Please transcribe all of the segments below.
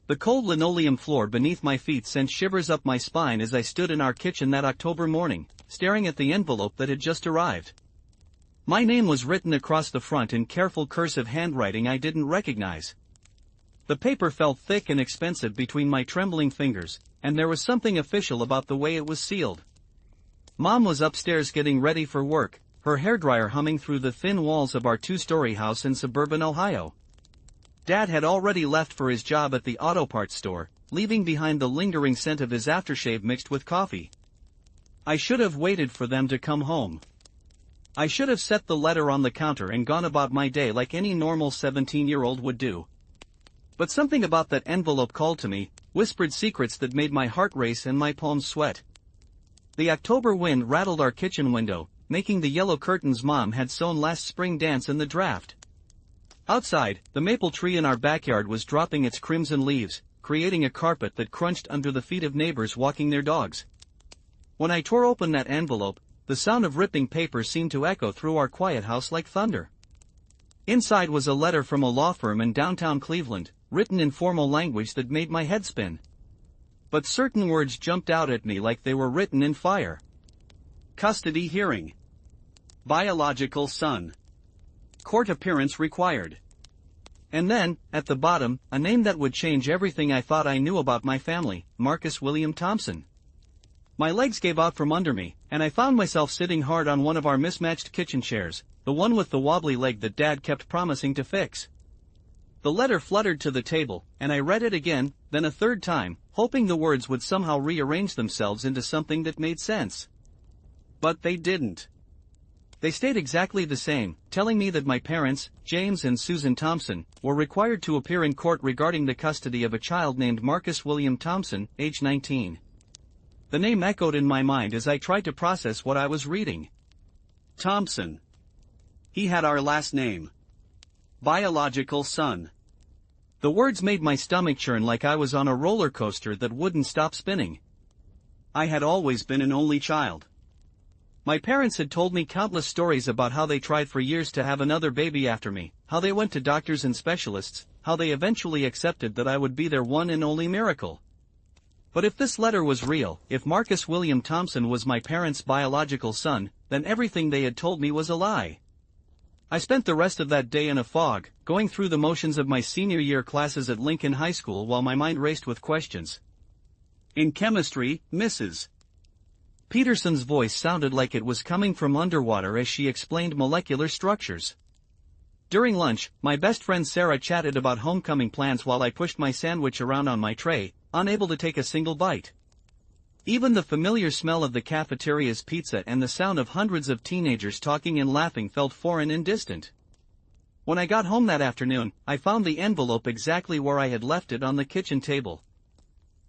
The cold linoleum floor beneath my feet sent shivers up my spine as I stood in our kitchen that October morning, staring at the envelope that had just arrived. My name was written across the front in careful cursive handwriting I didn't recognize. The paper felt thick and expensive between my trembling fingers, and there was something official about the way it was sealed. Mom was upstairs getting ready for work, her hairdryer humming through the thin walls of our two-story house in suburban Ohio. Dad had already left for his job at the auto parts store, leaving behind the lingering scent of his aftershave mixed with coffee. I should have waited for them to come home. I should have set the letter on the counter and gone about my day like any normal 17-year-old would do. But something about that envelope called to me, whispered secrets that made my heart race and my palms sweat. The October wind rattled our kitchen window, making the yellow curtains Mom had sewn last spring dance in the draft. Outside, the maple tree in our backyard was dropping its crimson leaves, creating a carpet that crunched under the feet of neighbors walking their dogs. When I tore open that envelope, the sound of ripping paper seemed to echo through our quiet house like thunder. Inside was a letter from a law firm in downtown Cleveland, written in formal language that made my head spin. But certain words jumped out at me like they were written in fire. Custody hearing. Biological son. Court appearance required. And then, at the bottom, a name that would change everything I thought I knew about my family, Marcus William Thompson. My legs gave out from under me, and I found myself sitting hard on one of our mismatched kitchen chairs, the one with the wobbly leg that Dad kept promising to fix. The letter fluttered to the table, and I read it again, then a third time, hoping the words would somehow rearrange themselves into something that made sense. But they didn't. They stayed exactly the same, telling me that my parents, James and Susan Thompson, were required to appear in court regarding the custody of a child named Marcus William Thompson, age 19. The name echoed in my mind as I tried to process what I was reading. Thompson. He had our last name. Biological son. The words made my stomach churn like I was on a roller coaster that wouldn't stop spinning. I had always been an only child. My parents had told me countless stories about how they tried for years to have another baby after me, how they went to doctors and specialists, how they eventually accepted that I would be their one and only miracle. But if this letter was real, if Marcus William Thompson was my parents' biological son, then everything they had told me was a lie. I spent the rest of that day in a fog, going through the motions of my senior year classes at Lincoln High School while my mind raced with questions. In chemistry, Mrs. Peterson's voice sounded like it was coming from underwater as she explained molecular structures. During lunch, my best friend Sarah chatted about homecoming plans while I pushed my sandwich around on my tray, unable to take a single bite. Even the familiar smell of the cafeteria's pizza and the sound of hundreds of teenagers talking and laughing felt foreign and distant. When I got home that afternoon, I found the envelope exactly where I had left it on the kitchen table.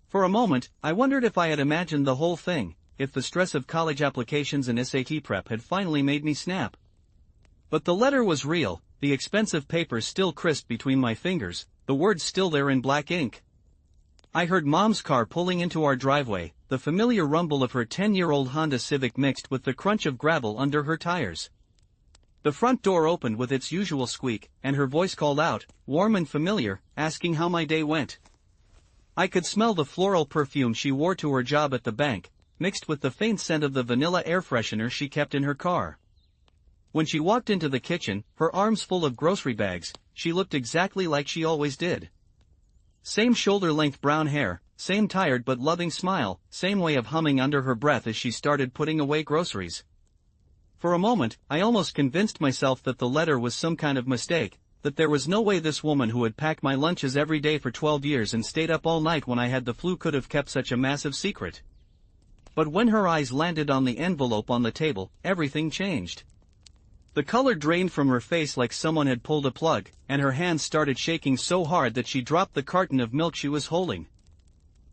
For a moment, I wondered if I had imagined the whole thing, if the stress of college applications and SAT prep had finally made me snap. But the letter was real, the expensive paper still crisp between my fingers, the words still there in black ink. I heard Mom's car pulling into our driveway, the familiar rumble of her 10-year-old Honda Civic mixed with the crunch of gravel under her tires. The front door opened with its usual squeak, and her voice called out, warm and familiar, asking how my day went. I could smell the floral perfume she wore to her job at the bank, mixed with the faint scent of the vanilla air freshener she kept in her car. When she walked into the kitchen, her arms full of grocery bags, she looked exactly like she always did. Same shoulder-length brown hair, same tired but loving smile, same way of humming under her breath as she started putting away groceries. For a moment, I almost convinced myself that the letter was some kind of mistake, that there was no way this woman who had packed my lunches every day for 12 years and stayed up all night when I had the flu could have kept such a massive secret. But when her eyes landed on the envelope on the table, everything changed. The color drained from her face like someone had pulled a plug, and her hands started shaking so hard that she dropped the carton of milk she was holding.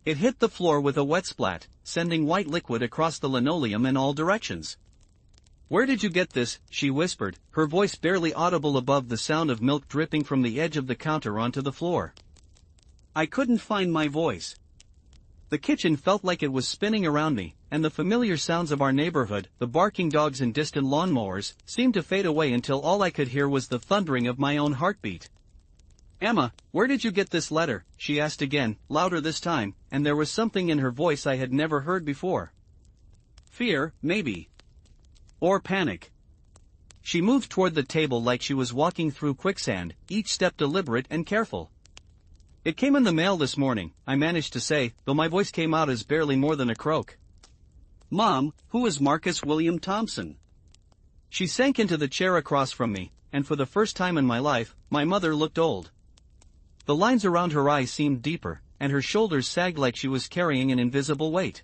It hit the floor with a wet splat, sending white liquid across the linoleum in all directions. "Where did you get this?" she whispered, her voice barely audible above the sound of milk dripping from the edge of the counter onto the floor. I couldn't find my voice. The kitchen felt like it was spinning around me, and the familiar sounds of our neighborhood, the barking dogs and distant lawnmowers, seemed to fade away until all I could hear was the thundering of my own heartbeat. "Emma, where did you get this letter?" she asked again, louder this time, and there was something in her voice I had never heard before. Fear, maybe. Or panic. She moved toward the table like she was walking through quicksand, each step deliberate and careful. "It came in the mail this morning," I managed to say, though my voice came out as barely more than a croak. "Mom, who is Marcus William Thompson?" She sank into the chair across from me, and for the first time in my life, my mother looked old. The lines around her eyes seemed deeper, and her shoulders sagged like she was carrying an invisible weight.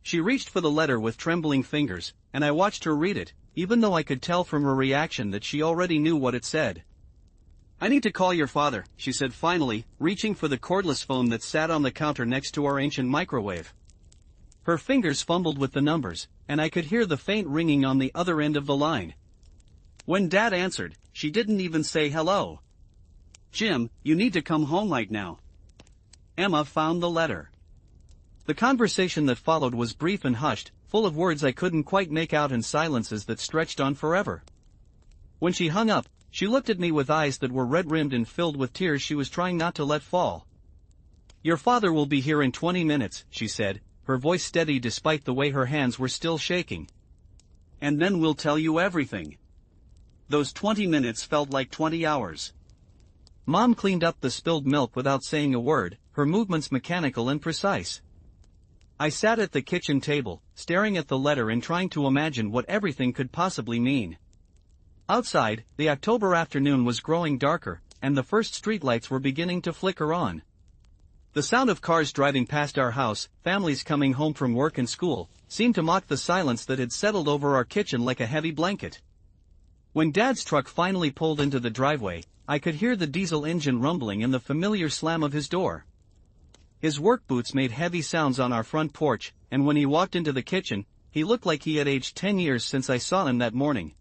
She reached for the letter with trembling fingers, and I watched her read it, even though I could tell from her reaction that she already knew what it said. "I need to call your father," she said finally, reaching for the cordless phone that sat on the counter next to our ancient microwave. Her fingers fumbled with the numbers, and I could hear the faint ringing on the other end of the line. When Dad answered, she didn't even say hello. "Jim, you need to come home right now." Emma found the letter. The conversation that followed was brief and hushed, full of words I couldn't quite make out and silences that stretched on forever. When she hung up, she looked at me with eyes that were red-rimmed and filled with tears she was trying not to let fall. "Your father will be here in 20 minutes, she said, her voice steady despite the way her hands were still shaking. "And then we'll tell you everything." Those 20 minutes felt like 20 hours. Mom cleaned up the spilled milk without saying a word, her movements mechanical and precise. I sat at the kitchen table, staring at the letter and trying to imagine what everything could possibly mean. Outside, the October afternoon was growing darker, and the first streetlights were beginning to flicker on. The sound of cars driving past our house, families coming home from work and school, seemed to mock the silence that had settled over our kitchen like a heavy blanket. When Dad's truck finally pulled into the driveway, I could hear the diesel engine rumbling and the familiar slam of his door. His work boots made heavy sounds on our front porch, and when he walked into the kitchen, he looked like he had aged 10 years since I saw him that morning.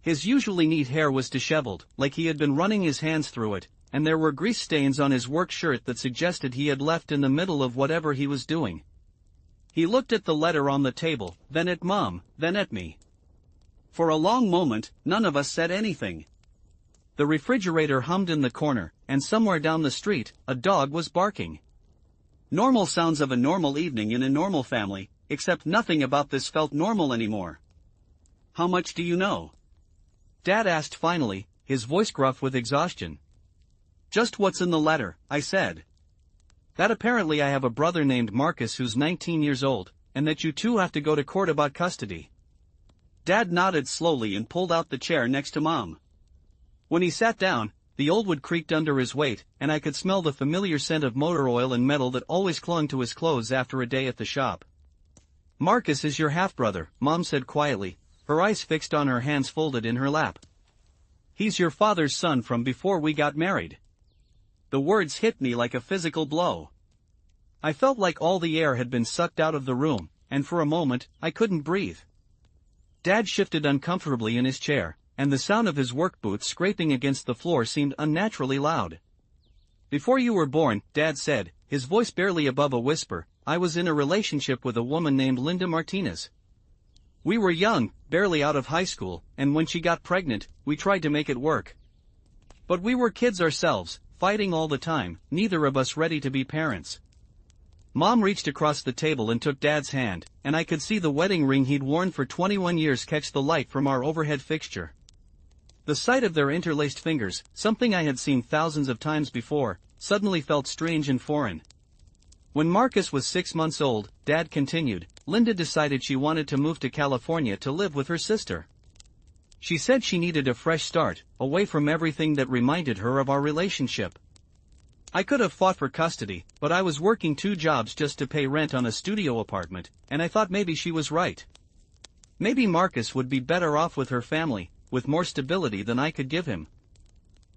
His usually neat hair was disheveled, like he had been running his hands through it, and there were grease stains on his work shirt that suggested he had left in the middle of whatever he was doing. He looked at the letter on the table, then at Mom, then at me. For a long moment, none of us said anything. The refrigerator hummed in the corner, and somewhere down the street, a dog was barking. Normal sounds of a normal evening in a normal family, except nothing about this felt normal anymore. "How much do you know?" Dad asked finally, his voice gruff with exhaustion. "Just what's in the letter," I said. "That apparently I have a brother named Marcus who's 19 years old, and that you two have to go to court about custody." Dad nodded slowly and pulled out the chair next to Mom. When he sat down, the old wood creaked under his weight, and I could smell the familiar scent of motor oil and metal that always clung to his clothes after a day at the shop. "Marcus is your half-brother," Mom said quietly, her eyes fixed on her hands folded in her lap. "He's your father's son from before we got married." The words hit me like a physical blow. I felt like all the air had been sucked out of the room, and for a moment, I couldn't breathe. Dad shifted uncomfortably in his chair, and the sound of his work boots scraping against the floor seemed unnaturally loud. "Before you were born," Dad said, his voice barely above a whisper, "I was in a relationship with a woman named Linda Martinez. We were young, barely out of high school, and when she got pregnant, we tried to make it work. But we were kids ourselves, fighting all the time, neither of us ready to be parents." Mom reached across the table and took Dad's hand, and I could see the wedding ring he'd worn for 21 years catch the light from our overhead fixture. The sight of their interlaced fingers, something I had seen thousands of times before, suddenly felt strange and foreign. When Marcus was 6 months old, Dad continued, Linda decided she wanted to move to California to live with her sister. She said she needed a fresh start, away from everything that reminded her of our relationship. I could have fought for custody, but I was working 2 jobs just to pay rent on a studio apartment, and I thought maybe she was right. Maybe Marcus would be better off with her family, with more stability than I could give him.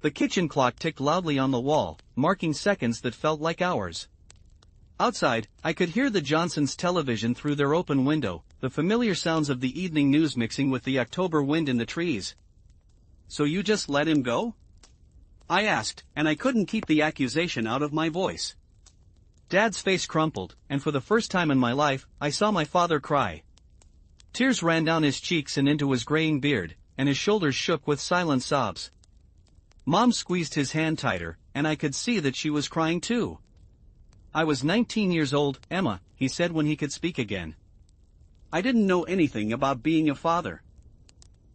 The kitchen clock ticked loudly on the wall, marking seconds that felt like hours. Outside, I could hear the Johnsons' television through their open window, the familiar sounds of the evening news mixing with the October wind in the trees. "So you just let him go?" I asked, and I couldn't keep the accusation out of my voice. Dad's face crumpled, and for the first time in my life, I saw my father cry. Tears ran down his cheeks and into his graying beard, and his shoulders shook with silent sobs. Mom squeezed his hand tighter, and I could see that she was crying too. I was 19 years old, Emma, he said when he could speak again. I didn't know anything about being a father.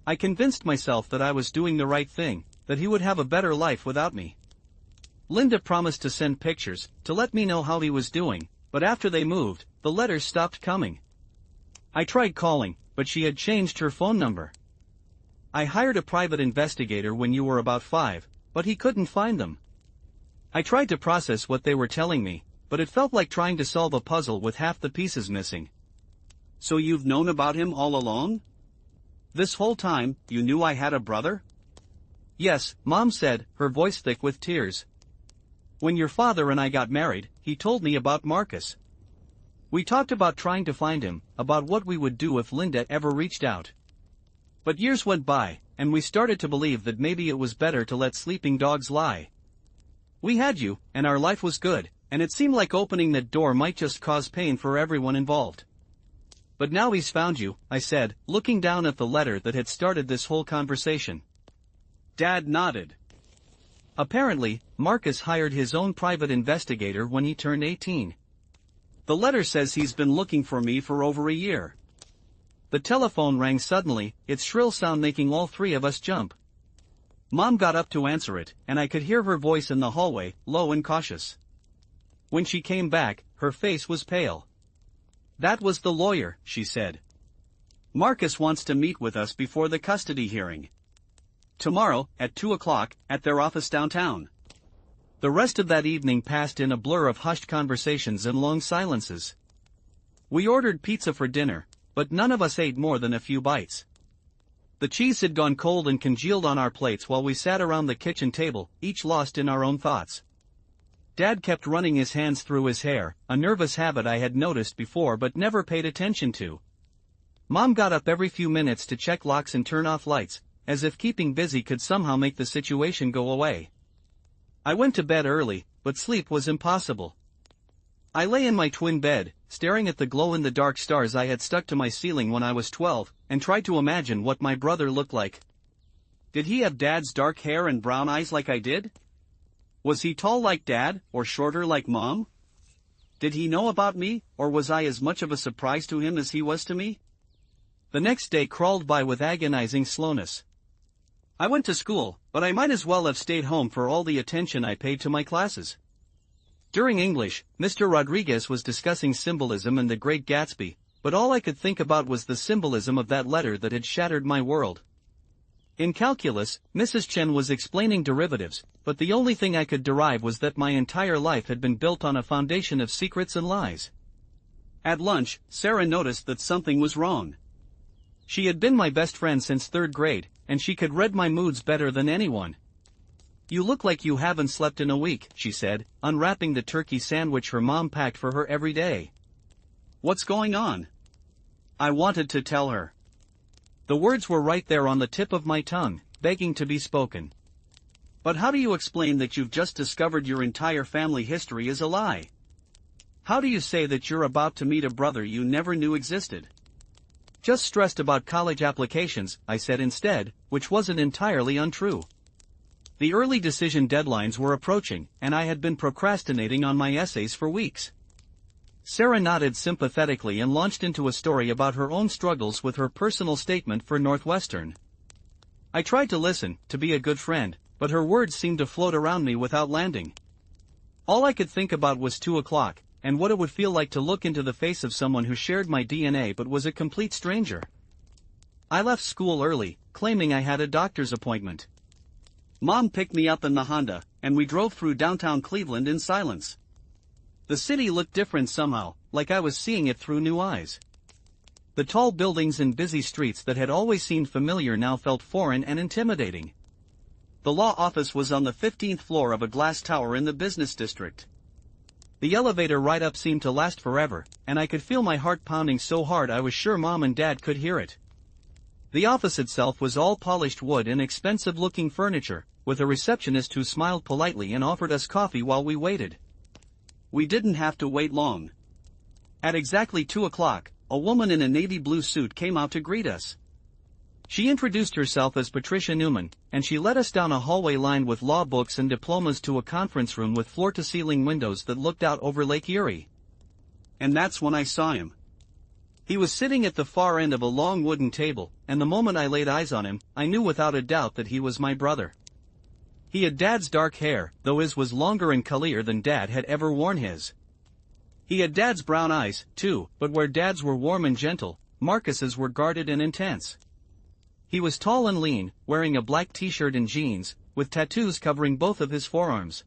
I convinced myself that I was doing the right thing, that he would have a better life without me. Linda promised to send pictures, to let me know how he was doing, but after they moved, the letters stopped coming. I tried calling, but she had changed her phone number. I hired a private investigator when you were about 5, but he couldn't find them. I tried to process what they were telling me, but it felt like trying to solve a puzzle with half the pieces missing. So you've known about him all along? This whole time, you knew I had a brother? Yes, Mom said, her voice thick with tears. When your father and I got married, he told me about Marcus. We talked about trying to find him, about what we would do if Linda ever reached out. But years went by, and we started to believe that maybe it was better to let sleeping dogs lie. We had you, and our life was good, and it seemed like opening that door might just cause pain for everyone involved. But now he's found you, I said, looking down at the letter that had started this whole conversation. Dad nodded. Apparently, Marcus hired his own private investigator when he turned 18. The letter says he's been looking for me for over a year. The telephone rang suddenly, its shrill sound making all three of us jump. Mom got up to answer it, and I could hear her voice in the hallway, low and cautious. When she came back, her face was pale. That was the lawyer, she said. Marcus wants to meet with us before the custody hearing. Tomorrow, at 2 o'clock, at their office downtown. The rest of that evening passed in a blur of hushed conversations and long silences. We ordered pizza for dinner, but none of us ate more than a few bites. The cheese had gone cold and congealed on our plates while we sat around the kitchen table, each lost in our own thoughts. Dad kept running his hands through his hair, a nervous habit I had noticed before but never paid attention to. Mom got up every few minutes to check locks and turn off lights, as if keeping busy could somehow make the situation go away. I went to bed early, but sleep was impossible. I lay in my twin bed, staring at the glow-in-the-dark stars I had stuck to my ceiling when I was 12, and tried to imagine what my brother looked like. Did he have Dad's dark hair and brown eyes like I did? Was he tall like Dad, or shorter like Mom? Did he know about me, or was I as much of a surprise to him as he was to me? The next day crawled by with agonizing slowness. I went to school, but I might as well have stayed home for all the attention I paid to my classes. During English, Mr. Rodriguez was discussing symbolism and the Great Gatsby, but all I could think about was the symbolism of that letter that had shattered my world. In calculus, Mrs. Chen was explaining derivatives, but the only thing I could derive was that my entire life had been built on a foundation of secrets and lies. At lunch, Sarah noticed that something was wrong. She had been my best friend since 3rd grade, and she could read my moods better than anyone. "You look like you haven't slept in a week," she said, unwrapping the turkey sandwich her mom packed for her every day. "What's going on?" I wanted to tell her. The words were right there on the tip of my tongue, begging to be spoken. But how do you explain that you've just discovered your entire family history is a lie? How do you say that you're about to meet a brother you never knew existed? Just stressed about college applications, I said instead, which wasn't entirely untrue. The early decision deadlines were approaching, and I had been procrastinating on my essays for weeks. Sarah nodded sympathetically and launched into a story about her own struggles with her personal statement for Northwestern. I tried to listen, to be a good friend, but her words seemed to float around me without landing. All I could think about was 2 o'clock, and what it would feel like to look into the face of someone who shared my DNA but was a complete stranger. I left school early, claiming I had a doctor's appointment. Mom picked me up in the Honda, and we drove through downtown Cleveland in silence. The city looked different somehow, like I was seeing it through new eyes. The tall buildings and busy streets that had always seemed familiar now felt foreign and intimidating. The law office was on the 15th floor of a glass tower in the business district. The elevator ride up seemed to last forever, and I could feel my heart pounding so hard I was sure Mom and Dad could hear it. The office itself was all polished wood and expensive-looking furniture, with a receptionist who smiled politely and offered us coffee while we waited. We didn't have to wait long. At exactly 2 o'clock, a woman in a navy blue suit came out to greet us. She introduced herself as Patricia Newman, and she led us down a hallway lined with law books and diplomas to a conference room with floor-to-ceiling windows that looked out over Lake Erie. And that's when I saw him. He was sitting at the far end of a long wooden table, and the moment I laid eyes on him, I knew without a doubt that he was my brother. He had Dad's dark hair, though his was longer and curlier than Dad had ever worn his. He had Dad's brown eyes, too, but where Dad's were warm and gentle, Marcus's were guarded and intense. He was tall and lean, wearing a black t-shirt and jeans, with tattoos covering both of his forearms.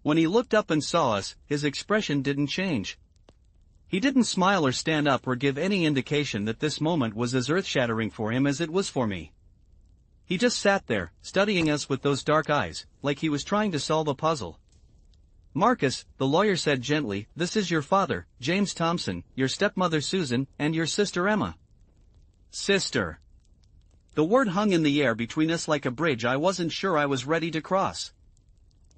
When he looked up and saw us, his expression didn't change. He didn't smile or stand up or give any indication that this moment was as earth-shattering for him as it was for me. He just sat there, studying us with those dark eyes, like he was trying to solve a puzzle. "Marcus," the lawyer said gently, "this is your father, James Thompson, your stepmother Susan, and your sister Emma." Sister. The word hung in the air between us like a bridge I wasn't sure I was ready to cross.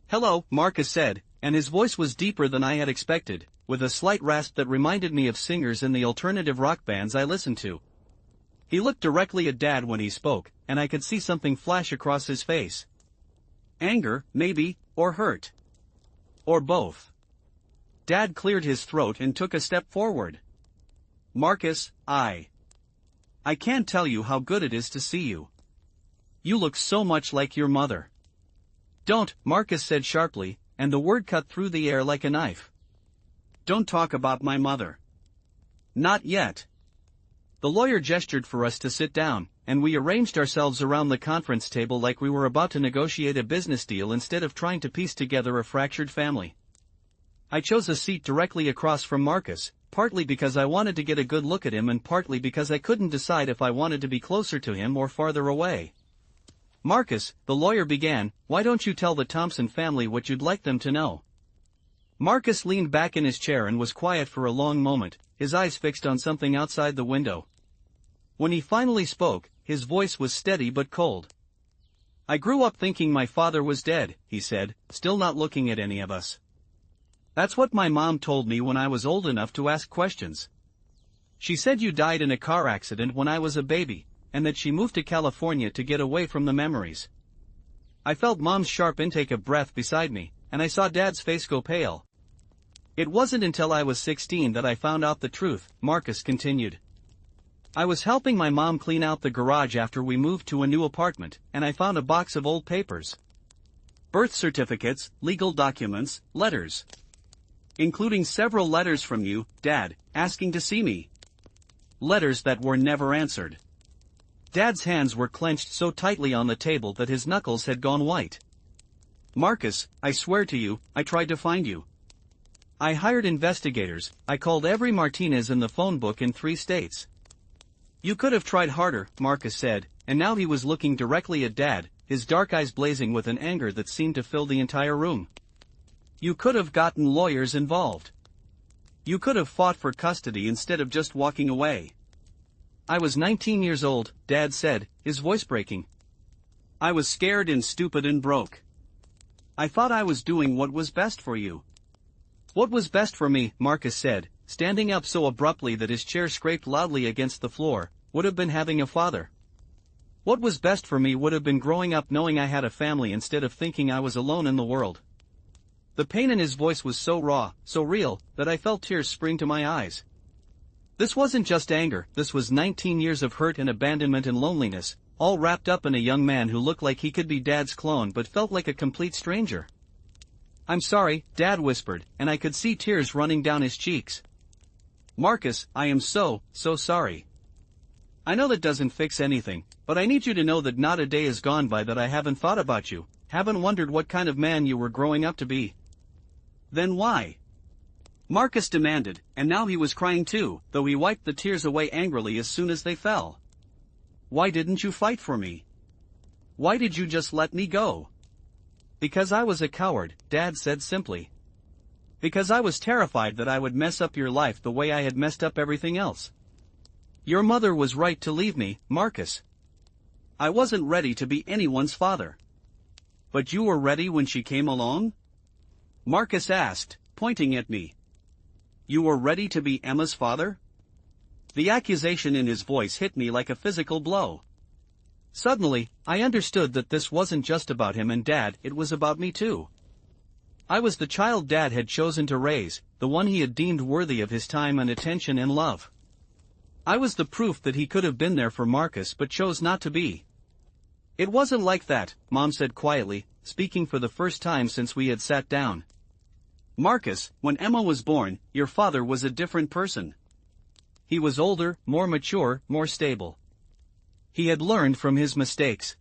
"Hello," Marcus said, and his voice was deeper than I had expected, with a slight rasp that reminded me of singers in the alternative rock bands I listened to. He looked directly at Dad when he spoke, and I could see something flash across his face. Anger, maybe, or hurt. Or both. Dad cleared his throat and took a step forward. "Marcus, I can't tell you how good it is to see you. You look so much like your mother." "Don't," Marcus said sharply, and the word cut through the air like a knife. "Don't talk about my mother. Not yet." The lawyer gestured for us to sit down, and we arranged ourselves around the conference table like we were about to negotiate a business deal instead of trying to piece together a fractured family. I chose a seat directly across from Marcus, partly because I wanted to get a good look at him and partly because I couldn't decide if I wanted to be closer to him or farther away. "Marcus," the lawyer began, "why don't you tell the Thompson family what you'd like them to know?" Marcus leaned back in his chair and was quiet for a long moment, his eyes fixed on something outside the window. When he finally spoke, his voice was steady but cold. "I grew up thinking my father was dead," he said, still not looking at any of us. "That's what my mom told me when I was old enough to ask questions. She said you died in a car accident when I was a baby, and that she moved to California to get away from the memories." I felt Mom's sharp intake of breath beside me, and I saw Dad's face go pale. "It wasn't until I was 16 that I found out the truth," Marcus continued. "I was helping my mom clean out the garage after we moved to a new apartment, and I found a box of old papers. Birth certificates, legal documents, letters. Including several letters from you, Dad, asking to see me. Letters that were never answered." Dad's hands were clenched so tightly on the table that his knuckles had gone white. "Marcus, I swear to you, I tried to find you. I hired investigators, I called every Martinez in the phone book in 3 states. You could have tried harder," Marcus said, and now he was looking directly at Dad, his dark eyes blazing with an anger that seemed to fill the entire room. "You could have gotten lawyers involved. You could have fought for custody instead of just walking away." "I was 19 years old," Dad said, his voice breaking. "I was scared and stupid and broke. I thought I was doing what was best for you." "What was best for me," Marcus said, standing up so abruptly that his chair scraped loudly against the floor, "would have been having a father. What was best for me would have been growing up knowing I had a family instead of thinking I was alone in the world." The pain in his voice was so raw, so real, that I felt tears spring to my eyes. This wasn't just anger, this was 19 years of hurt and abandonment and loneliness, all wrapped up in a young man who looked like he could be Dad's clone but felt like a complete stranger. "I'm sorry," Dad whispered, and I could see tears running down his cheeks. "Marcus, I am so sorry. I know that doesn't fix anything, but I need you to know that not a day has gone by that I haven't thought about you, haven't wondered what kind of man you were growing up to be." "Then why?" Marcus demanded, and now he was crying too, though he wiped the tears away angrily as soon as they fell. "Why didn't you fight for me? Why did you just let me go?" "Because I was a coward," Dad said simply. "Because I was terrified that I would mess up your life the way I had messed up everything else. Your mother was right to leave me, Marcus. I wasn't ready to be anyone's father." "But you were ready when she came along?" Marcus asked, pointing at me. "You were ready to be Emma's father?" The accusation in his voice hit me like a physical blow. Suddenly, I understood that this wasn't just about him and Dad, it was about me too. I was the child Dad had chosen to raise, the one he had deemed worthy of his time and attention and love. I was the proof that he could have been there for Marcus but chose not to be. It wasn't like that, Mom said quietly, speaking for the first time since we had sat down. Marcus, when Emma was born, your father was a different person. He was older, more mature, more stable. He had learned from his mistakes.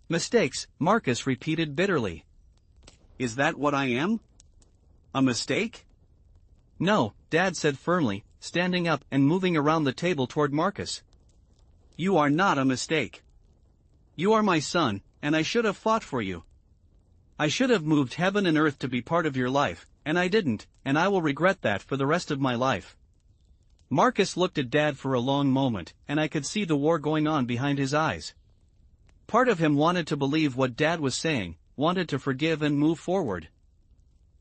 Mistakes, Marcus repeated bitterly. Is that what I am? A mistake? No, Dad said firmly, standing up and moving around the table toward Marcus. You are not a mistake. You are my son, and I should have fought for you. I should have moved heaven and earth to be part of your life, and I didn't, and I will regret that for the rest of my life. Marcus looked at Dad for a long moment, and I could see the war going on behind his eyes. Part of him wanted to believe what Dad was saying, wanted to forgive and move forward.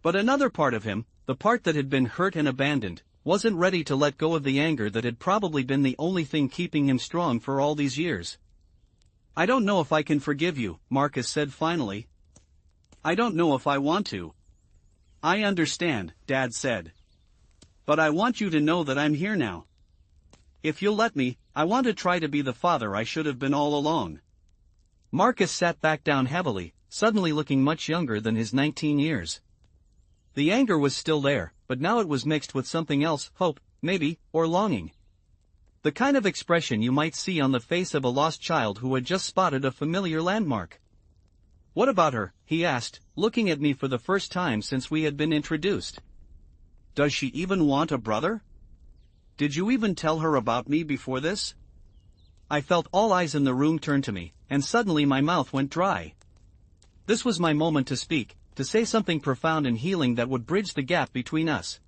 But another part of him, the part that had been hurt and abandoned, wasn't ready to let go of the anger that had probably been the only thing keeping him strong for all these years. I don't know if I can forgive you, Marcus said finally. I don't know if I want to. I understand, Dad said. But I want you to know that I'm here now. If you'll let me, I want to try to be the father I should have been all along. Marcus sat back down heavily, suddenly looking much younger than his 19 years. The anger was still there, but now it was mixed with something else, hope, maybe, or longing. The kind of expression you might see on the face of a lost child who had just spotted a familiar landmark. What about her? He asked, looking at me for the first time since we had been introduced. Does she even want a brother? Did you even tell her about me before this? I felt all eyes in the room turn to me, and suddenly my mouth went dry. This was my moment to speak, to say something profound and healing that would bridge the gap between us.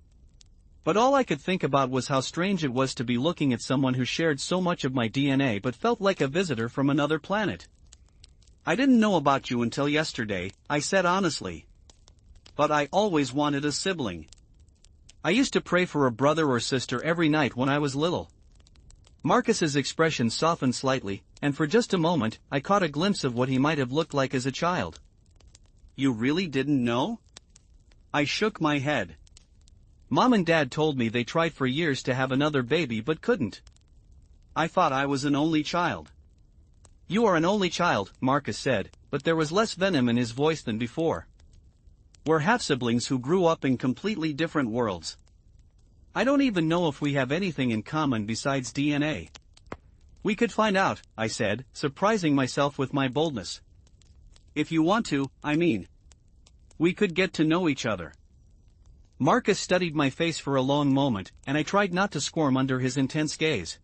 But all I could think about was how strange it was to be looking at someone who shared so much of my DNA but felt like a visitor from another planet. I didn't know about you until yesterday, I said honestly. But I always wanted a sibling. I used to pray for a brother or sister every night when I was little. Marcus's expression softened slightly, and for just a moment, I caught a glimpse of what he might have looked like as a child. You really didn't know? I shook my head. Mom and Dad told me they tried for years to have another baby but couldn't. I thought I was an only child. You are an only child, Marcus said, but there was less venom in his voice than before. We're half-siblings who grew up in completely different worlds. I don't even know if we have anything in common besides DNA. We could find out, I said, surprising myself with my boldness. If you want to, I mean. We could get to know each other. Marcus studied my face for a long moment, and I tried not to squirm under his intense gaze.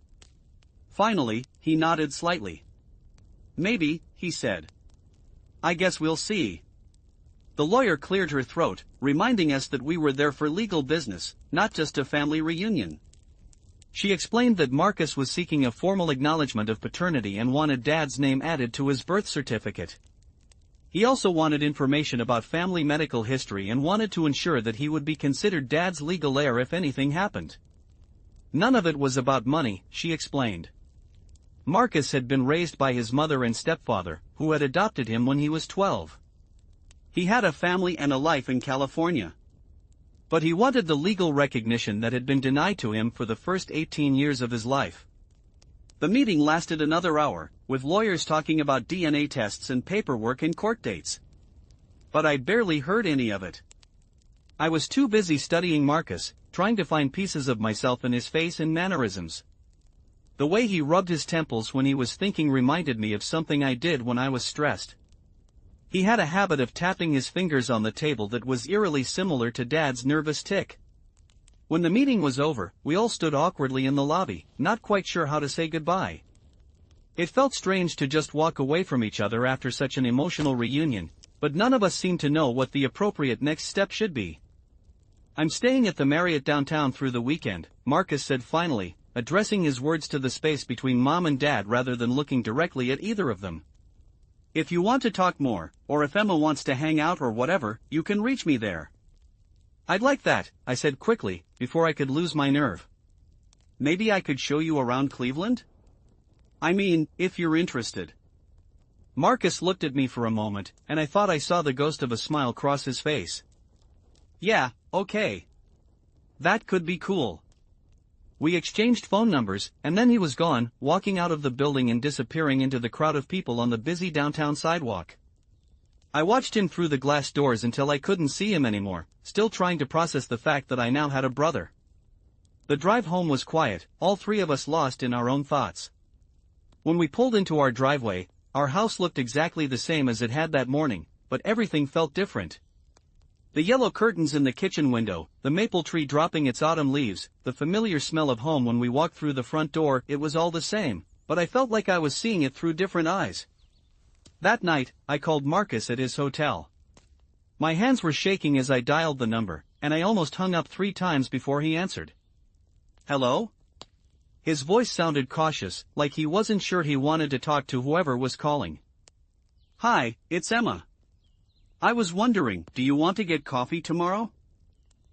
Finally, he nodded slightly. Maybe, he said. I guess we'll see. The lawyer cleared her throat, reminding us that we were there for legal business, not just a family reunion. She explained that Marcus was seeking a formal acknowledgement of paternity and wanted Dad's name added to his birth certificate. He also wanted information about family medical history and wanted to ensure that he would be considered Dad's legal heir if anything happened. None of it was about money, she explained. Marcus had been raised by his mother and stepfather, who had adopted him when he was 12. He had a family and a life in California. But he wanted the legal recognition that had been denied to him for the first 18 years of his life. The meeting lasted another hour, with lawyers talking about DNA tests and paperwork and court dates. But I barely heard any of it. I was too busy studying Marcus, trying to find pieces of myself in his face and mannerisms. The way he rubbed his temples when he was thinking reminded me of something I did when I was stressed. He had a habit of tapping his fingers on the table that was eerily similar to Dad's nervous tic. When the meeting was over, we all stood awkwardly in the lobby, not quite sure how to say goodbye. It felt strange to just walk away from each other after such an emotional reunion, but none of us seemed to know what the appropriate next step should be. I'm staying at the Marriott downtown through the weekend, Marcus said finally, addressing his words to the space between Mom and Dad rather than looking directly at either of them. If you want to talk more, or if Emma wants to hang out or whatever, you can reach me there. I'd like that, I said quickly, before I could lose my nerve. Maybe I could show you around Cleveland? I mean, if you're interested. Marcus looked at me for a moment, and I thought I saw the ghost of a smile cross his face. Yeah, okay. That could be cool. We exchanged phone numbers, and then he was gone, walking out of the building and disappearing into the crowd of people on the busy downtown sidewalk. I watched him through the glass doors until I couldn't see him anymore, still trying to process the fact that I now had a brother. The drive home was quiet, all three of us lost in our own thoughts. When we pulled into our driveway, our house looked exactly the same as it had that morning, but everything felt different. The yellow curtains in the kitchen window, the maple tree dropping its autumn leaves, the familiar smell of home when we walked through the front door, it was all the same, but I felt like I was seeing it through different eyes. That night, I called Marcus at his hotel. My hands were shaking as I dialed the number, and I almost hung up 3 times before he answered. Hello? His voice sounded cautious, like he wasn't sure he wanted to talk to whoever was calling. Hi, it's Emma. I was wondering, do you want to get coffee tomorrow?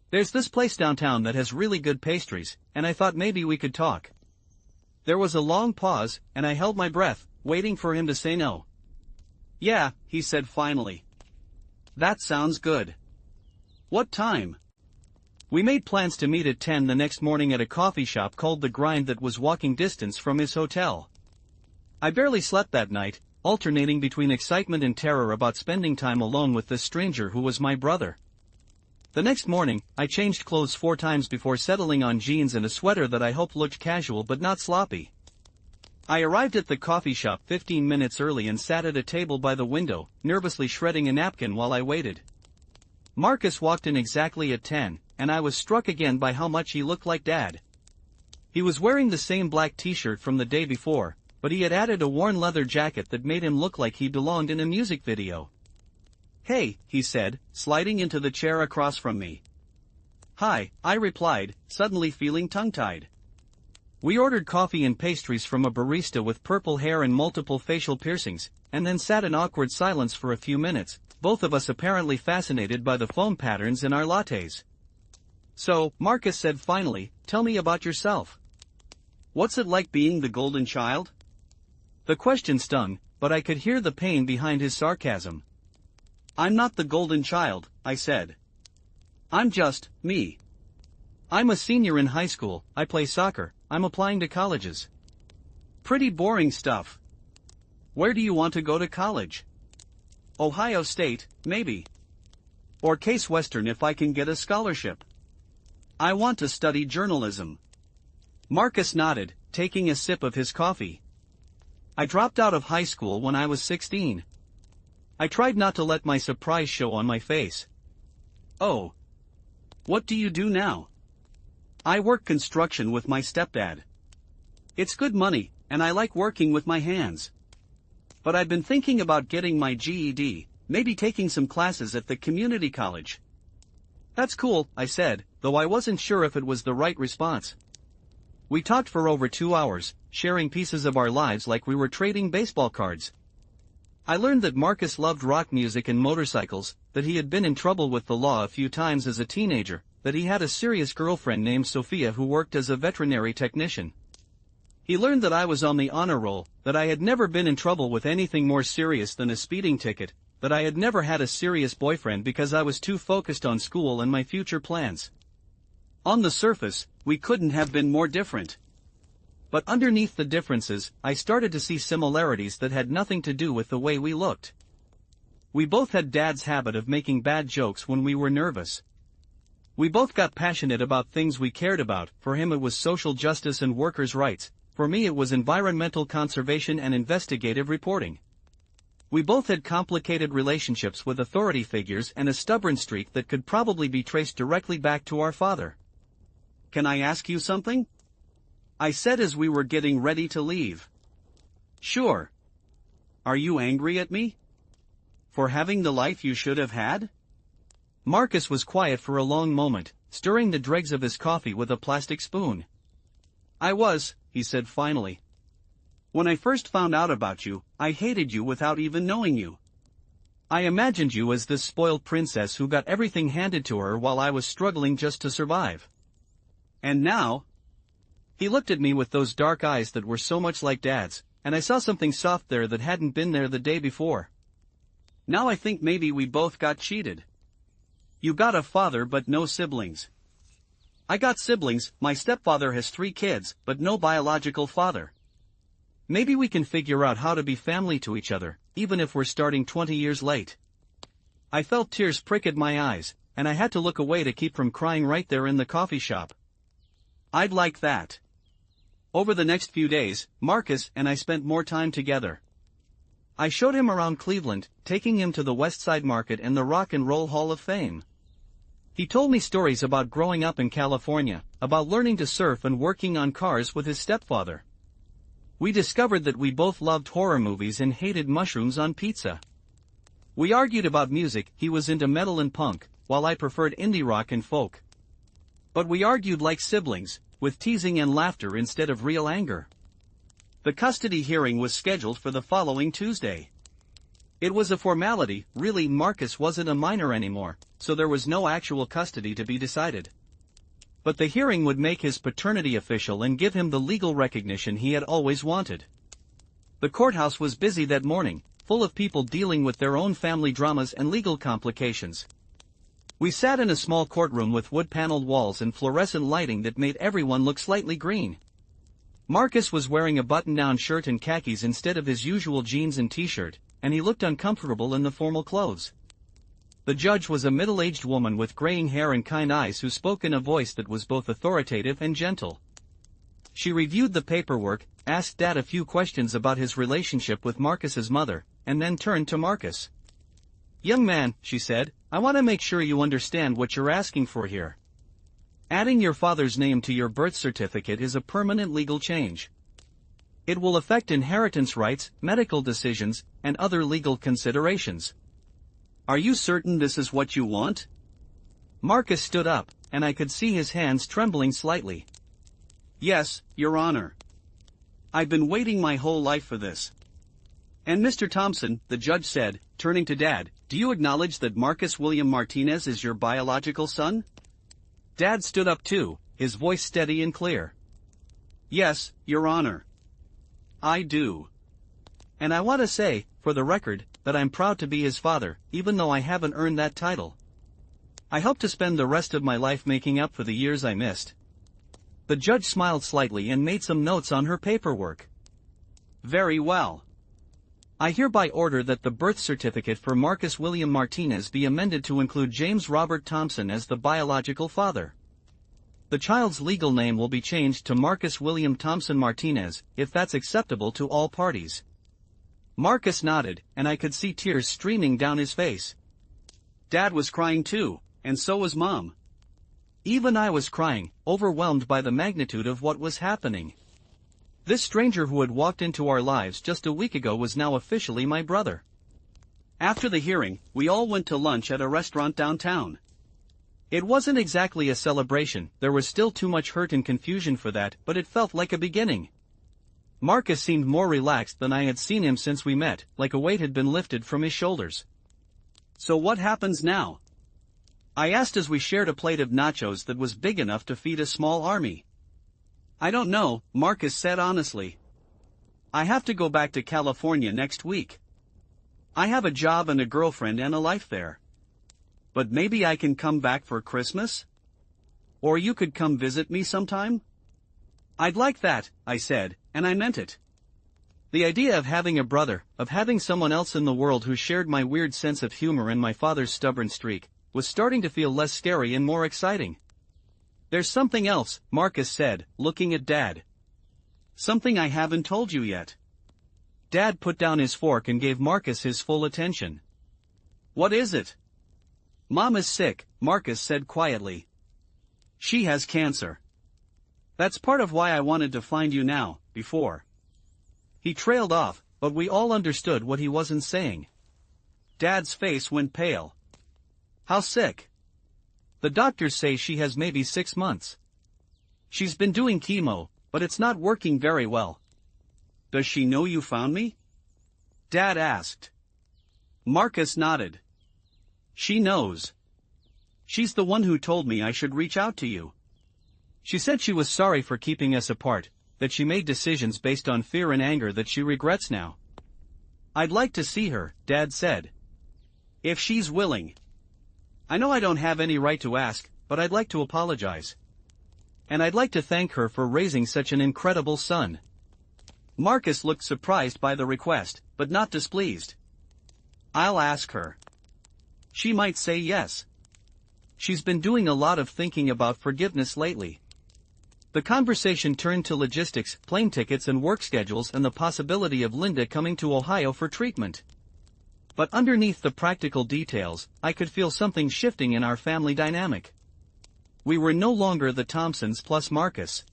There's this place downtown that has really good pastries, and I thought maybe we could talk. There was a long pause, and I held my breath, waiting for him to say no. Yeah, he said finally. That sounds good. What time? We made plans to meet at 10 the next morning at a coffee shop called The Grind that was walking distance from his hotel. I barely slept that night, alternating between excitement and terror about spending time alone with this stranger who was my brother. The next morning, I changed clothes 4 times before settling on jeans and a sweater that I hoped looked casual but not sloppy. I arrived at the coffee shop 15 minutes early and sat at a table by the window, nervously shredding a napkin while I waited. Marcus walked in exactly at 10, and I was struck again by how much he looked like Dad. He was wearing the same black t-shirt from the day before, but he had added a worn leather jacket that made him look like he belonged in a music video. Hey, he said, sliding into the chair across from me. Hi, I replied, suddenly feeling tongue-tied. We ordered coffee and pastries from a barista with purple hair and multiple facial piercings, and then sat in awkward silence for a few minutes, both of us apparently fascinated by the foam patterns in our lattes. So, Marcus said finally, tell me about yourself. What's it like being the golden child? The question stung, but I could hear the pain behind his sarcasm. I'm not the golden child, I said. I'm just, me. I'm a senior in high school, I play soccer, I'm applying to colleges. Pretty boring stuff. Where do you want to go to college? Ohio State, maybe. Or Case Western if I can get a scholarship. I want to study journalism. Marcus nodded, taking a sip of his coffee. I dropped out of high school when I was 16. I tried not to let my surprise show on my face. Oh. What do you do now? I work construction with my stepdad. It's good money, and I like working with my hands. But I've been thinking about getting my GED, maybe taking some classes at the community college. That's cool, I said, though I wasn't sure if it was the right response. We talked for over 2 hours, sharing pieces of our lives like we were trading baseball cards. I learned that Marcus loved rock music and motorcycles, that he had been in trouble with the law a few times as a teenager, that he had a serious girlfriend named Sophia who worked as a veterinary technician. He learned that I was on the honor roll, that I had never been in trouble with anything more serious than a speeding ticket, that I had never had a serious boyfriend because I was too focused on school and my future plans. On the surface, we couldn't have been more different. But underneath the differences, I started to see similarities that had nothing to do with the way we looked. We both had Dad's habit of making bad jokes when we were nervous. We both got passionate about things we cared about. For him it was social justice and workers' rights, for me it was environmental conservation and investigative reporting. We both had complicated relationships with authority figures and a stubborn streak that could probably be traced directly back to our father. Can I ask you something? I said as we were getting ready to leave. Sure. Are you angry at me? For having the life you should have had? Marcus was quiet for a long moment, stirring the dregs of his coffee with a plastic spoon. I was, he said finally. When I first found out about you, I hated you without even knowing you. I imagined you as this spoiled princess who got everything handed to her while I was struggling just to survive. And now? He looked at me with those dark eyes that were so much like Dad's, and I saw something soft there that hadn't been there the day before. Now I think maybe we both got cheated. You got a father but no siblings. I got siblings, my stepfather has 3 kids, but no biological father. Maybe we can figure out how to be family to each other, even if we're starting 20 years late. I felt tears prick at my eyes, and I had to look away to keep from crying right there in the coffee shop. I'd like that. Over the next few days, Marcus and I spent more time together. I showed him around Cleveland, taking him to the West Side Market and the Rock and Roll Hall of Fame. He told me stories about growing up in California, about learning to surf and working on cars with his stepfather. We discovered that we both loved horror movies and hated mushrooms on pizza. We argued about music, he was into metal and punk, while I preferred indie rock and folk. But we argued like siblings, with teasing and laughter instead of real anger. The custody hearing was scheduled for the following Tuesday. It was a formality, really. Marcus wasn't a minor anymore, so there was no actual custody to be decided. But the hearing would make his paternity official and give him the legal recognition he had always wanted. The courthouse was busy that morning, full of people dealing with their own family dramas and legal complications. We sat in a small courtroom with wood-paneled walls and fluorescent lighting that made everyone look slightly green. Marcus was wearing a button-down shirt and khakis instead of his usual jeans and t-shirt, and he looked uncomfortable in the formal clothes. The judge was a middle-aged woman with graying hair and kind eyes who spoke in a voice that was both authoritative and gentle. She reviewed the paperwork, asked Dad a few questions about his relationship with Marcus's mother, and then turned to Marcus. "Young man," she said, "I want to make sure you understand what you're asking for here. Adding your father's name to your birth certificate is a permanent legal change. It will affect inheritance rights, medical decisions, and other legal considerations. Are you certain this is what you want?" Marcus stood up, and I could see his hands trembling slightly. "Yes, Your Honor. I've been waiting my whole life for this." "And Mr. Thompson," the judge said, turning to Dad, "do you acknowledge that Marcus William Martinez is your biological son?" Dad stood up too, his voice steady and clear. "Yes, Your Honor. I do. And I want to say, for the record, that I'm proud to be his father, even though I haven't earned that title. I hope to spend the rest of my life making up for the years I missed." The judge smiled slightly and made some notes on her paperwork. "Very well. I hereby order that the birth certificate for Marcus William Martinez be amended to include James Robert Thompson as the biological father. The child's legal name will be changed to Marcus William Thompson Martinez, if that's acceptable to all parties." Marcus nodded, and I could see tears streaming down his face. Dad was crying too, and so was Mom. Even I was crying, overwhelmed by the magnitude of what was happening. This stranger who had walked into our lives just a week ago was now officially my brother. After the hearing, we all went to lunch at a restaurant downtown. It wasn't exactly a celebration, there was still too much hurt and confusion for that, but it felt like a beginning. Marcus seemed more relaxed than I had seen him since we met, like a weight had been lifted from his shoulders. "So what happens now?" I asked as we shared a plate of nachos that was big enough to feed a small army. "I don't know," Marcus said honestly. "I have to go back to California next week. I have a job and a girlfriend and a life there. But maybe I can come back for Christmas? Or you could come visit me sometime?" "I'd like that," I said, and I meant it. The idea of having a brother, of having someone else in the world who shared my weird sense of humor and my father's stubborn streak, was starting to feel less scary and more exciting. "There's something else," Marcus said, looking at Dad. "Something I haven't told you yet." Dad put down his fork and gave Marcus his full attention. "What is it?" "Mom is sick," Marcus said quietly. "She has cancer. That's part of why I wanted to find you now, before." He trailed off, but we all understood what he wasn't saying. Dad's face went pale. "How sick?" "The doctors say she has maybe 6 months. She's been doing chemo, but it's not working very well." "Does she know you found me?" Dad asked. Marcus nodded. "She knows. She's the one who told me I should reach out to you." "She said she was sorry for keeping us apart, that she made decisions based on fear and anger that she regrets now. I'd like to see her, Dad said. If she's willing. I know I don't have any right to ask, but I'd like to apologize. And I'd like to thank her for raising such an incredible son. Marcus looked surprised by the request, but not displeased. I'll ask her. She might say yes. She's been doing a lot of thinking about forgiveness lately. The conversation turned to logistics, plane tickets and work schedules and the possibility of Linda coming to Ohio for treatment. But underneath the practical details, I could feel something shifting in our family dynamic. We were no longer the Thompsons plus Marcus.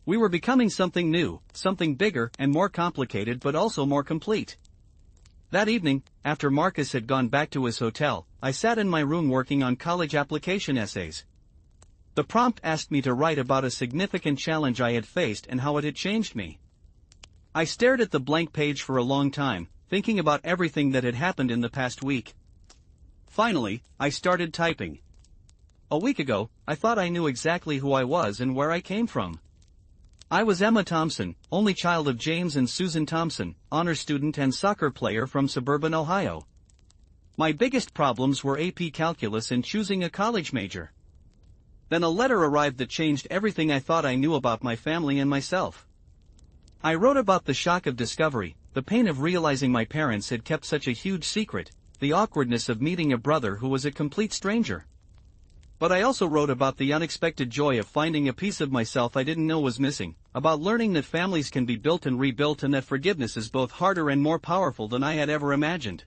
We were becoming something new, something bigger and more complicated but also more complete. That evening, after Marcus had gone back to his hotel, I sat in my room working on college application essays. The prompt asked me to write about a significant challenge I had faced and how it had changed me. I stared at the blank page for a long time, thinking about everything that had happened in the past week. Finally, I started typing. A week ago, I thought I knew exactly who I was and where I came from. I was Emma Thompson, only child of James and Susan Thompson, honor student and soccer player from suburban Ohio. My biggest problems were AP Calculus and choosing a college major. Then a letter arrived that changed everything I thought I knew about my family and myself. I wrote about the shock of discovery, the pain of realizing my parents had kept such a huge secret, the awkwardness of meeting a brother who was a complete stranger. But I also wrote about the unexpected joy of finding a piece of myself I didn't know was missing, about learning that families can be built and rebuilt and that forgiveness is both harder and more powerful than I had ever imagined.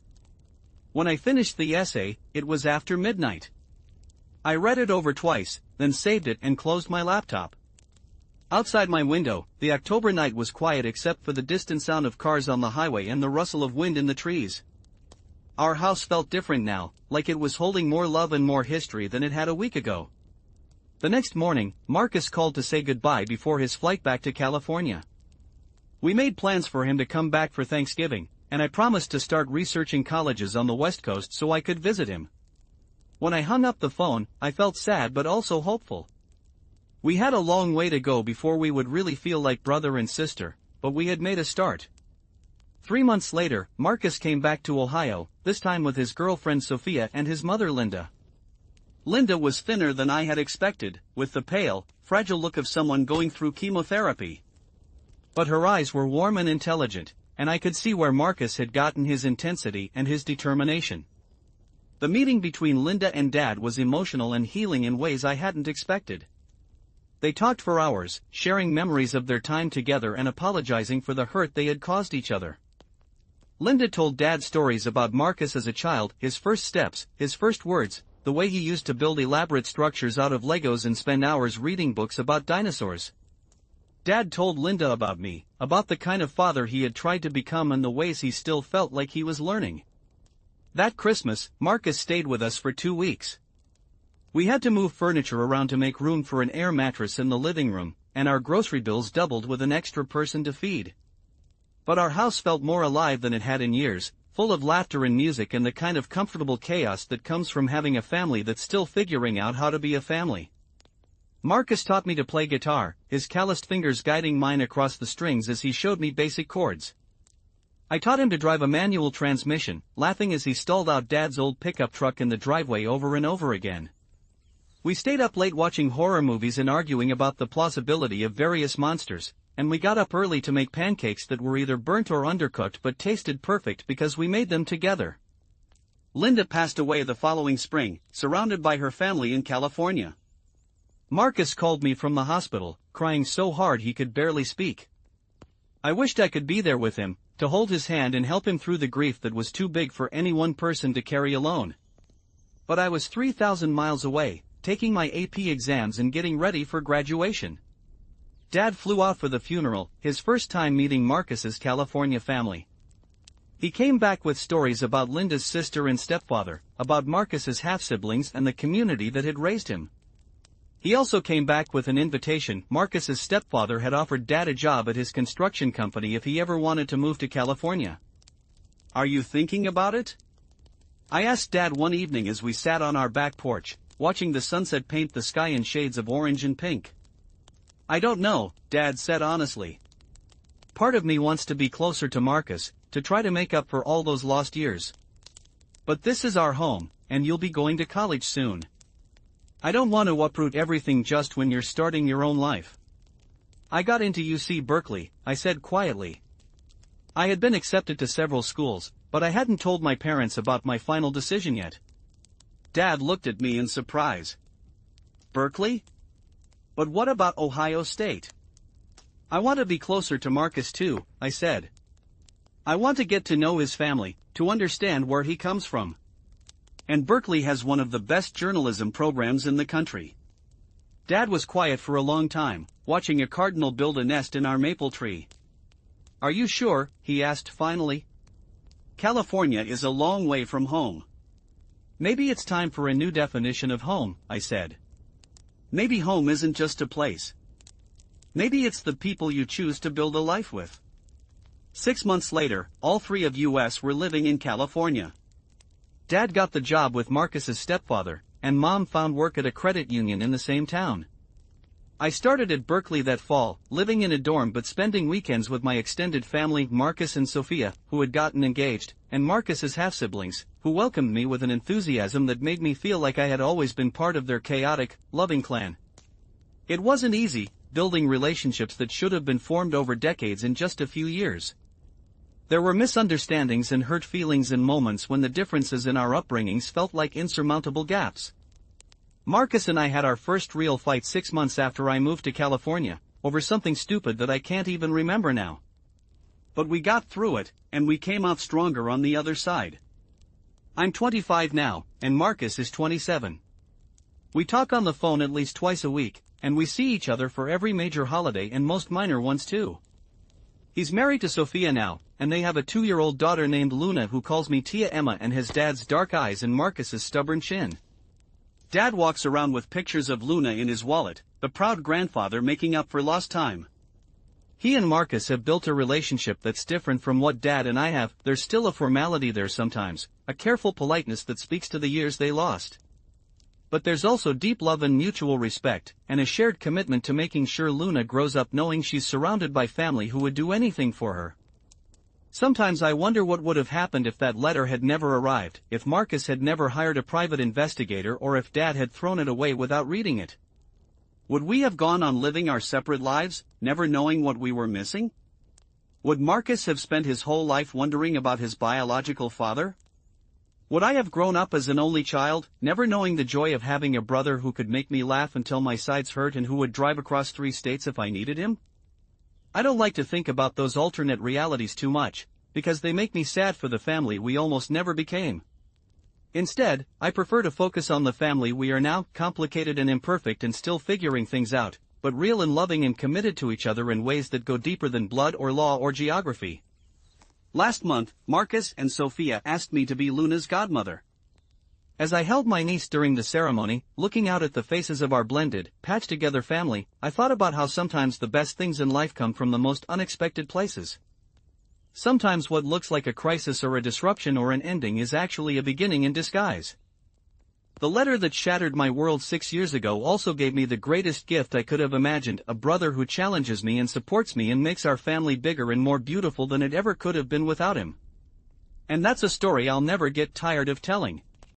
When I finished the essay, it was after midnight. I read it over twice, then saved it and closed my laptop. Outside my window, the October night was quiet except for the distant sound of cars on the highway and the rustle of wind in the trees. Our house felt different now, like it was holding more love and more history than it had a week ago. The next morning, Marcus called to say goodbye before his flight back to California. We made plans for him to come back for Thanksgiving, and I promised to start researching colleges on the West Coast so I could visit him. When I hung up the phone, I felt sad but also hopeful. We had a long way to go before we would really feel like brother and sister, but we had made a start. 3 months later, Marcus came back to Ohio, this time with his girlfriend Sophia and his mother Linda. Linda was thinner than I had expected, with the pale, fragile look of someone going through chemotherapy. But her eyes were warm and intelligent, and I could see where Marcus had gotten his intensity and his determination. The meeting between Linda and Dad was emotional and healing in ways I hadn't expected. They talked for hours, sharing memories of their time together and apologizing for the hurt they had caused each other. Linda told Dad stories about Marcus as a child, his first steps, his first words, the way he used to build elaborate structures out of Legos and spend hours reading books about dinosaurs. Dad told Linda about me, about the kind of father he had tried to become and the ways he still felt like he was learning. That Christmas, Marcus stayed with us for 2 weeks. We had to move furniture around to make room for an air mattress in the living room, and our grocery bills doubled with an extra person to feed. But our house felt more alive than it had in years, full of laughter and music and the kind of comfortable chaos that comes from having a family that's still figuring out how to be a family. Marcus taught me to play guitar, his calloused fingers guiding mine across the strings as he showed me basic chords. I taught him to drive a manual transmission, laughing as he stalled out Dad's old pickup truck in the driveway over and over again. We stayed up late watching horror movies and arguing about the plausibility of various monsters, and we got up early to make pancakes that were either burnt or undercooked but tasted perfect because we made them together. Linda passed away the following spring, surrounded by her family in California. Marcus called me from the hospital, crying so hard he could barely speak. I wished I could be there with him, to hold his hand and help him through the grief that was too big for any one person to carry alone. But I was 3,000 miles away, taking my AP exams and getting ready for graduation. Dad flew out for the funeral, his first time meeting Marcus's California family. He came back with stories about Linda's sister and stepfather, about Marcus's half-siblings and the community that had raised him. He also came back with an invitation. Marcus's stepfather had offered Dad a job at his construction company if he ever wanted to move to California. "Are you thinking about it?" I asked Dad one evening as we sat on our back porch, watching the sunset paint the sky in shades of orange and pink. I don't know, Dad said honestly. Part of me wants to be closer to Marcus, to try to make up for all those lost years. But this is our home, and you'll be going to college soon. I don't want to uproot everything just when you're starting your own life. I got into UC Berkeley, I said quietly. I had been accepted to several schools, but I hadn't told my parents about my final decision yet. Dad looked at me in surprise. Berkeley? But what about Ohio State? I want to be closer to Marcus too, I said. I want to get to know his family, to understand where he comes from. And Berkeley has one of the best journalism programs in the country. Dad was quiet for a long time, watching a cardinal build a nest in our maple tree. Are you sure? He asked finally. California is a long way from home. Maybe it's time for a new definition of home, I said. Maybe home isn't just a place. Maybe it's the people you choose to build a life with. 6 months later, all three of us were living in California. Dad got the job with Marcus's stepfather, and Mom found work at a credit union in the same town. I started at Berkeley that fall, living in a dorm but spending weekends with my extended family, Marcus and Sophia, who had gotten engaged, and Marcus's half-siblings, who welcomed me with an enthusiasm that made me feel like I had always been part of their chaotic, loving clan. It wasn't easy, building relationships that should have been formed over decades in just a few years. There were misunderstandings and hurt feelings and moments when the differences in our upbringings felt like insurmountable gaps. Marcus and I had our first real fight 6 months after I moved to California, over something stupid that I can't even remember now. But we got through it, and we came out stronger on the other side. I'm 25 now, and Marcus is 27. We talk on the phone at least twice a week, and we see each other for every major holiday and most minor ones too. He's married to Sophia now, and they have a 2-year-old daughter named Luna who calls me Tia Emma and has Dad's dark eyes and Marcus's stubborn chin. Dad walks around with pictures of Luna in his wallet, the proud grandfather making up for lost time. He and Marcus have built a relationship that's different from what Dad and I have. There's still a formality there sometimes, a careful politeness that speaks to the years they lost. But there's also deep love and mutual respect, and a shared commitment to making sure Luna grows up knowing she's surrounded by family who would do anything for her. Sometimes I wonder what would have happened if that letter had never arrived, if Marcus had never hired a private investigator, or if Dad had thrown it away without reading it. Would we have gone on living our separate lives, never knowing what we were missing? Would Marcus have spent his whole life wondering about his biological father? Would I have grown up as an only child, never knowing the joy of having a brother who could make me laugh until my sides hurt and who would drive across 3 states if I needed him? I don't like to think about those alternate realities too much, because they make me sad for the family we almost never became. Instead, I prefer to focus on the family we are now, complicated and imperfect and still figuring things out, but real and loving and committed to each other in ways that go deeper than blood or law or geography. Last month, Marcus and Sophia asked me to be Luna's godmother. As I held my niece during the ceremony, looking out at the faces of our blended, patched-together family, I thought about how sometimes the best things in life come from the most unexpected places. Sometimes what looks like a crisis or a disruption or an ending is actually a beginning in disguise. The letter that shattered my world 6 years ago also gave me the greatest gift I could have imagined, a brother who challenges me and supports me and makes our family bigger and more beautiful than it ever could have been without him. And that's a story I'll never get tired of telling.